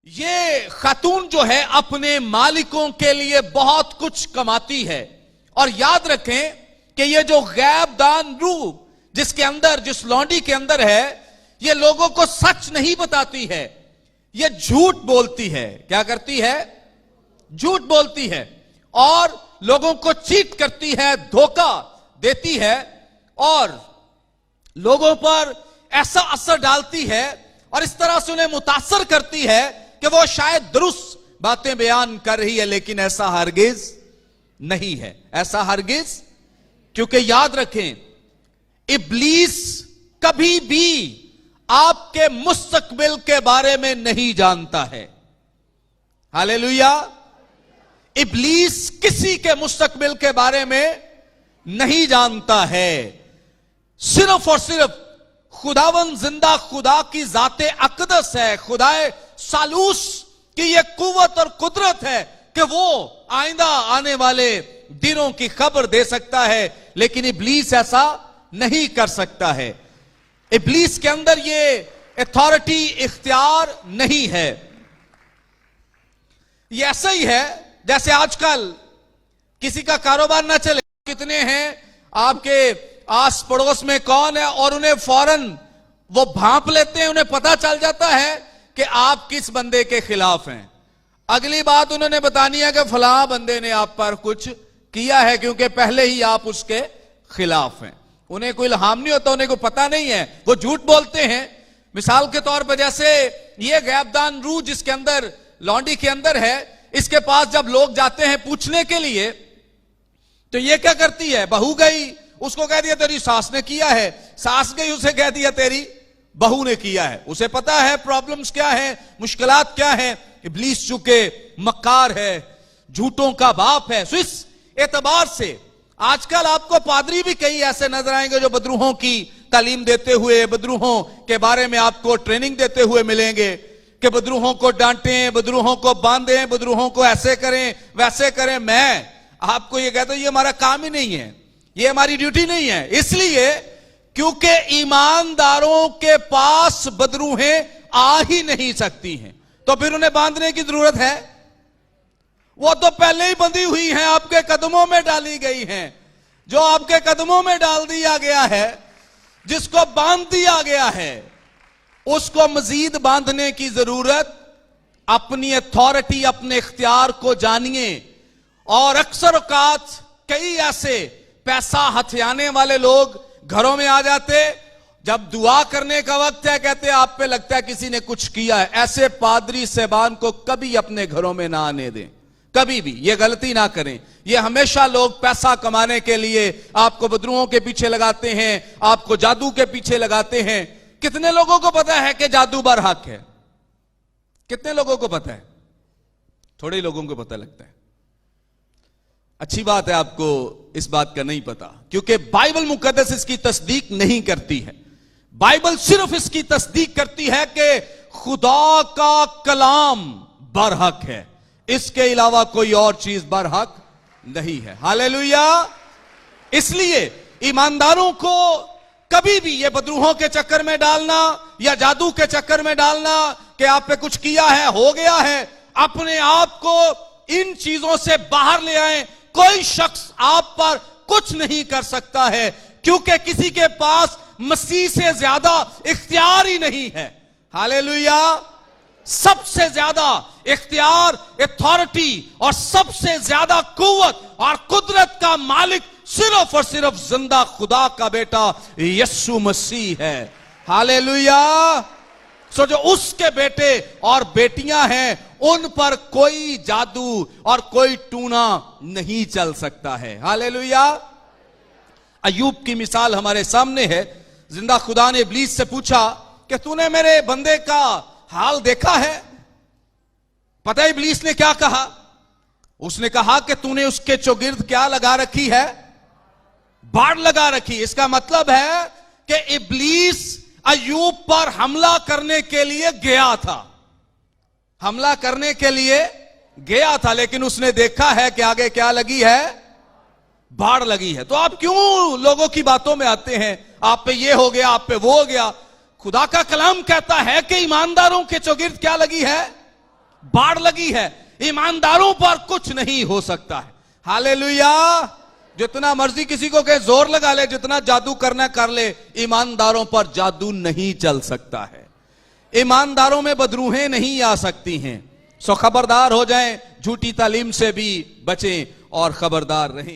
ये खातून जो है अपने मालिकों के लिए बहुत कुछ कमाती है। और याद रखें कि ये जो गैबदान रूह जिसके अंदर, जिस लौंडी के अंदर है, ये लोगों को सच नहीं बताती है, ये झूठ बोलती है। क्या करती है? झूठ बोलती है और लोगों को चीट करती है, धोखा देती है और लोगों पर ऐसा असर डालती है और इस तरह से उन्हें मुतासर करती है कि वो शायद दुरुस्त बातें बयान कर रही है, लेकिन ऐसा हरगिज नहीं है। ऐसा हरगिज, क्योंकि याद रखें, इब्लीस कभी भी आपके मुस्तकबिल के बारे में नहीं जानता है। हालेलुया। इब्लीस किसी के मुस्तकबिल के बारे में नहीं जानता है। सिर्फ और सिर्फ खुदावन जिंदा खुदा की जाते अकदस है, खुदाए सालूस की यह कुव्वत और कुदरत है कि वो आइंदा आने वाले दिनों की खबर दे सकता है, लेकिन इब्लीस ऐसा नहीं कर सकता है। इब्लीस के अंदर ये अथॉरिटी, इख्तियार नहीं है। ये ऐसा ही है जैसे आजकल किसी का कारोबार ना चले, कितने हैं आपके आस पड़ोस में कौन है, और उन्हें फौरन वो भांप लेते हैं, उन्हें पता चल जाता है कि आप किस बंदे के खिलाफ हैं। अगली बात उन्होंने बतानी है कि फलां बंदे ने आप पर कुछ किया है, क्योंकि पहले ही आप उसके खिलाफ हैं। उन्हें कोई इल्हाम नहीं होता, उन्हें कोई पता नहीं है, वो झूठ बोलते हैं। मिसाल के तौर पर जैसे ये गैबदान रूह जिसके अंदर, लौंडी के अंदर है, इसके पास जब लोग जाते हैं पूछने के लिए, तो ये क्या करती है? बहू गई, उसको कह दिया तेरी सास ने किया है, सास गई, उसे कह दिया तेरी बहू ने किया है। उसे पता है प्रॉब्लम्स क्या है, मुश्किलात क्या है। इब्लीस चूंकि मक्कार है, झूठों का बाप है, सो इस एतबार से आजकल आपको पादरी भी कई ऐसे नजर आएंगे जो बदरूहों की तालीम देते हुए, बदरूहों के बारे में आपको ट्रेनिंग देते हुए मिलेंगे कि बदरूहों को डांटें, बदरूहों को बांधें, बदरूहों को ऐसे करें वैसे करें। मैं आपको ये कहता हूं, ये हमारा काम ही नहीं है, ये हमारी ड्यूटी नहीं है। इसलिए क्योंकि ईमानदारों के पास बदरूहें आ ही नहीं सकती हैं, तो फिर उन्हें बांधने की जरूरत है? वो तो पहले ही बंधी हुई हैं, आपके कदमों में डाली गई हैं। जो आपके कदमों में डाल दिया गया है, जिसको बांध दिया गया है, उसको मजीद बांधने की जरूरत। अपनी अथॉरिटी, अपने इख्तियार को जानिए। और अक्सर औकात कई ऐसे पैसा हथियाने वाले लोग घरों में आ जाते, जब दुआ करने का वक्त है कहते आप पे लगता है किसी ने कुछ किया है। ऐसे पादरी साहबान को कभी अपने घरों में ना आने दें, कभी भी ये गलती ना करें। ये हमेशा लोग पैसा कमाने के लिए आपको बदरूहों के पीछे लगाते हैं, आपको जादू के पीछे लगाते हैं। कितने लोगों को पता है कि जादू बरहक है? कितने लोगों को पता है? थोड़े लोगों को पता लगता है। अच्छी बात है आपको इस बात का नहीं पता, क्योंकि बाइबल मुकद्दस इसकी तस्दीक नहीं करती है। बाइबल सिर्फ इसकी तस्दीक करती है कि खुदा का कलाम बरहक है, इसके अलावा कोई और चीज बरहक नहीं है। हालेलुया। इसलिए ईमानदारों को कभी भी ये बदरूहों के चक्कर में डालना या जादू के चक्कर में डालना कि आप पे कुछ किया है, हो गया है, अपने आप को इन चीजों से बाहर ले आए। कोई शख्स आप पर कुछ नहीं कर सकता है, क्योंकि किसी के पास मसीह से ज्यादा इख्तियार ही नहीं है। हालेलुया। सबसे ज्यादा इख्तियार, अथॉरिटी और सबसे ज्यादा कुव्वत और कुदरत का मालिक सिर्फ और सिर्फ जिंदा खुदा का बेटा यीशु मसीह है। हालेलुया। सो जो उसके बेटे और बेटियां हैं, उन पर कोई जादू और कोई टूना नहीं चल सकता है। हालेलुया। अय्यूब की मिसाल हमारे सामने है। जिंदा खुदा ने इब्लीस से पूछा कि तूने मेरे बंदे का हाल देखा है? पता है इब्लीस ने क्या कहा? उसने कहा कि तूने उसके चौगिर्द क्या लगा रखी है? बाड़ लगा रखी। इसका मतलब है कि इब्लीस अय्यूब पर हमला करने के लिए गया था, हमला करने के लिए गया था, लेकिन उसने देखा है कि आगे क्या लगी है? बाढ़ लगी है। तो आप क्यों लोगों की बातों में आते हैं? आप पे ये हो गया, आप पे वो हो गया। खुदा का कलाम कहता है कि ईमानदारों के चौगिर्द क्या लगी है? बाढ़ लगी है, ईमानदारों पर कुछ नहीं हो सकता है। हालेलुया। जितना मर्जी किसी को कहे जोर लगा ले, जितना जादू करना कर ले, ईमानदारों पर जादू नहीं चल सकता है। ईमानदारों में बदरूहें नहीं आ सकती हैं। सो खबरदार हो जाएं, झूठी तालीम से भी बचें और खबरदार रहें।